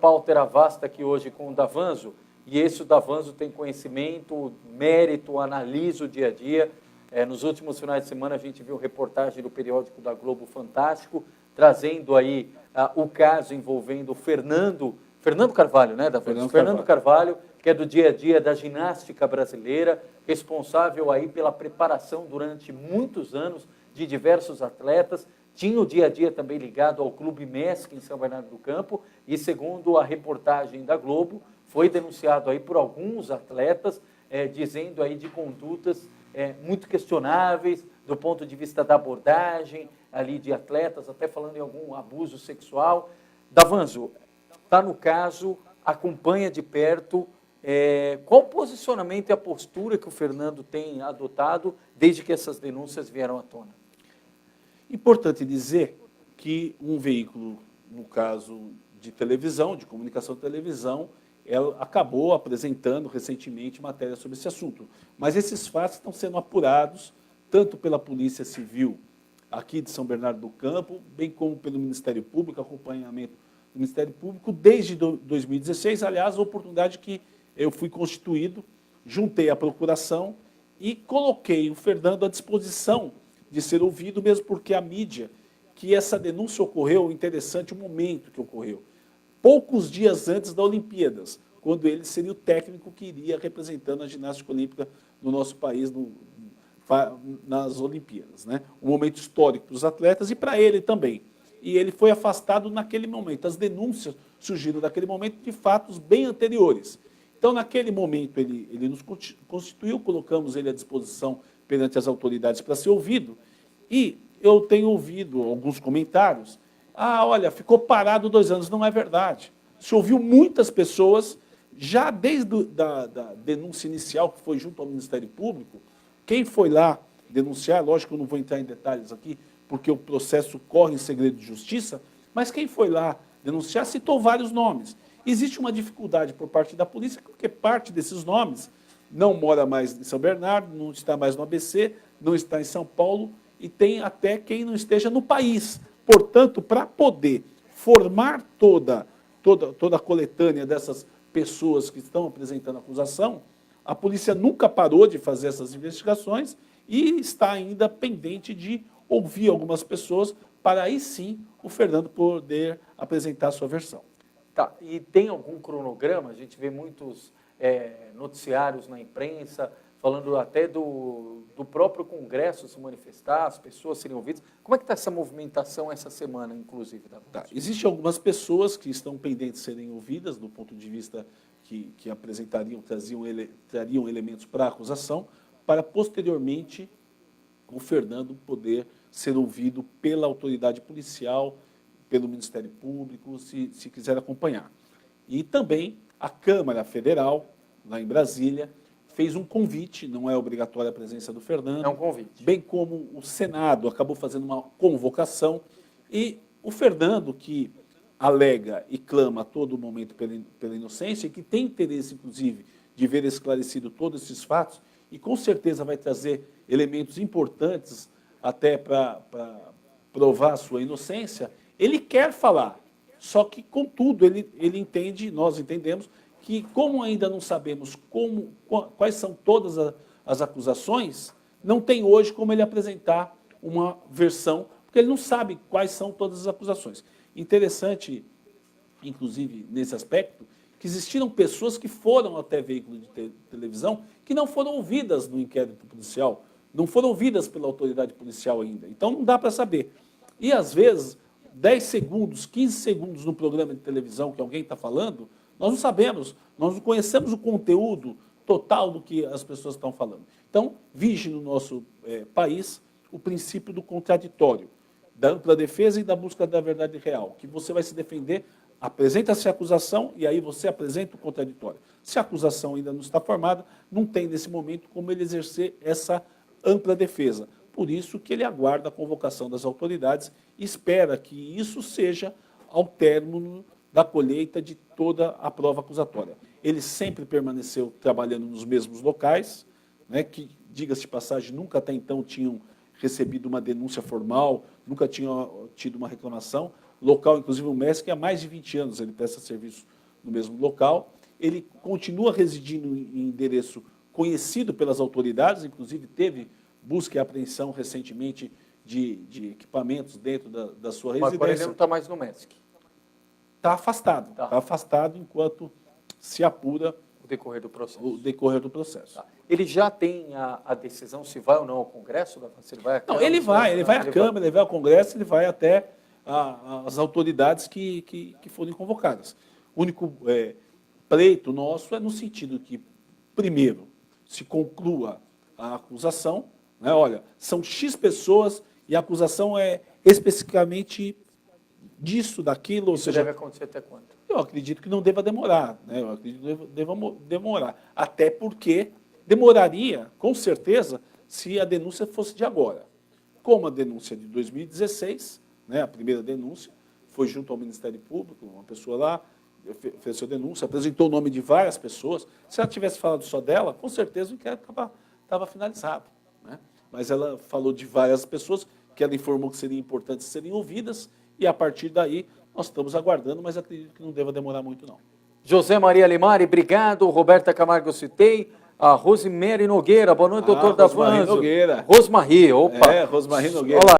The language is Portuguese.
pauta era vasta aqui hoje com o Davanzo, e esse o Davanzo tem conhecimento, mérito, analisa o dia a dia. Nos últimos finais de semana a gente viu reportagem do periódico da Globo Fantástico, trazendo aí o caso envolvendo o Fernando Carvalho, né, Davanzo? Fernando Carvalho, que é do dia a dia da ginástica brasileira, responsável aí pela preparação durante muitos anos de diversos atletas. Tinha o dia a dia também ligado ao Clube MESC em São Bernardo do Campo, e segundo a reportagem da Globo, foi denunciado aí por alguns atletas, dizendo aí de condutas muito questionáveis do ponto de vista da abordagem ali de atletas, até falando em algum abuso sexual. Davanzo, está no caso, acompanha de perto, qual o posicionamento e a postura que o Fernando tem adotado desde que essas denúncias vieram à tona? Importante dizer que um veículo, no caso de televisão, de comunicação de televisão, ela acabou apresentando recentemente matéria sobre esse assunto. Mas esses fatos estão sendo apurados tanto pela Polícia Civil aqui de São Bernardo do Campo, bem como pelo Ministério Público, acompanhamento do Ministério Público, desde 2016, aliás, a oportunidade que eu fui constituído, juntei a procuração e coloquei o Fernando à disposição de ser ouvido, mesmo porque a mídia, que essa denúncia ocorreu, interessante o momento que ocorreu, poucos dias antes das Olimpíadas, quando ele seria o técnico que iria representando a ginástica olímpica no nosso país nas Olimpíadas, né? Um momento histórico para os atletas e para ele também. E ele foi afastado naquele momento. As denúncias surgiram naquele momento de fatos bem anteriores. Então, naquele momento, ele nos constituiu, colocamos ele à disposição perante as autoridades para ser ouvido, e eu tenho ouvido alguns comentários, olha, ficou parado 2 anos, não é verdade. Se ouviu muitas pessoas, já desde da denúncia inicial, que foi junto ao Ministério Público, quem foi lá denunciar, lógico que eu não vou entrar em detalhes aqui, porque o processo corre em segredo de justiça, mas quem foi lá denunciar citou vários nomes. Existe uma dificuldade por parte da polícia, porque parte desses nomes não mora mais em São Bernardo, não está mais no ABC, não está em São Paulo, e tem até quem não esteja no país. Portanto, para poder formar toda a coletânea dessas pessoas que estão apresentando acusação, a polícia nunca parou de fazer essas investigações e está ainda pendente de ouvir algumas pessoas para aí sim o Fernando poder apresentar a sua versão. Tá, e tem algum cronograma? A gente vê muitos noticiários na imprensa, falando até do próprio Congresso se manifestar, as pessoas serem ouvidas. Como é que está essa movimentação essa semana, inclusive? Existem algumas pessoas que estão pendentes de serem ouvidas, do ponto de vista que trariam elementos para a acusação, para posteriormente o Fernando poder ser ouvido pela autoridade policial, pelo Ministério Público, se quiser acompanhar. E também a Câmara Federal, lá em Brasília, fez um convite, não é obrigatória a presença do Fernando. É um convite. Bem como o Senado acabou fazendo uma convocação, e o Fernando, que alega e clama a todo momento pela inocência, e que tem interesse, inclusive, de ver esclarecido todos esses fatos, e com certeza vai trazer elementos importantes até para provar a sua inocência, ele quer falar. Só que, contudo, ele entende, nós entendemos, que como ainda não sabemos quais são todas as acusações, não tem hoje como ele apresentar uma versão, porque ele não sabe quais são todas as acusações. Interessante, inclusive, nesse aspecto, que existiram pessoas que foram até veículo de televisão que não foram ouvidas no inquérito policial, não foram ouvidas pela autoridade policial ainda. Então, não dá para saber. E, às vezes, 10 segundos, 15 segundos no programa de televisão que alguém está falando, nós não sabemos, nós não conhecemos o conteúdo total do que as pessoas estão falando. Então, vige no nosso país o princípio do contraditório, da ampla defesa e da busca da verdade real, que você vai se defender, apresenta-se a acusação e aí você apresenta o contraditório. Se a acusação ainda não está formada, não tem nesse momento como ele exercer essa ampla defesa. Por isso que ele aguarda a convocação das autoridades e espera que isso seja ao término da colheita de toda a prova acusatória. Ele sempre permaneceu trabalhando nos mesmos locais, né, que, diga-se de passagem, nunca até então tinham recebido uma denúncia formal, nunca tinham tido uma reclamação. local, inclusive o MESC, há mais de 20 anos ele presta serviço no mesmo local. Ele continua residindo em endereço conhecido pelas autoridades, inclusive teve busca e apreensão recentemente de equipamentos dentro da sua Mas agora ele residência. não está mais no MESC. Está afastado. Está afastado enquanto se apura O decorrer do processo. o decorrer do processo. Tá. Ele já tem a decisão se vai ou não ao Congresso? Se ele vai à Não, Câmara, ele vai à Câmara, ele vai ao Congresso, ele vai até as autoridades que forem convocadas. O único pleito nosso é no sentido que, primeiro, se conclua a acusação, né? Olha, são X pessoas e a acusação é especificamente disso, daquilo, ou Isso seja, deve acontecer até quando? eu acredito que não deva demorar, né? Eu acredito que deva demorar, até porque demoraria, com certeza, se a denúncia fosse de agora. Como a denúncia de 2016, né, a primeira denúncia, foi junto ao Ministério Público, uma pessoa lá fez sua denúncia, apresentou o nome de várias pessoas. Se ela tivesse falado só dela, com certeza o inquérito estava finalizado, né? Mas ela falou de várias pessoas que ela informou que seriam importantes serem ouvidas, e a partir daí nós estamos aguardando, mas acredito que não deva demorar muito, não. José Maria Limari, obrigado. Roberta Camargo, eu citei. A Rosemary Nogueira, boa noite, doutor Rosmarie Davanzo. Nogueira. Rosmarie, opa. Rosmarie Nogueira. Olá.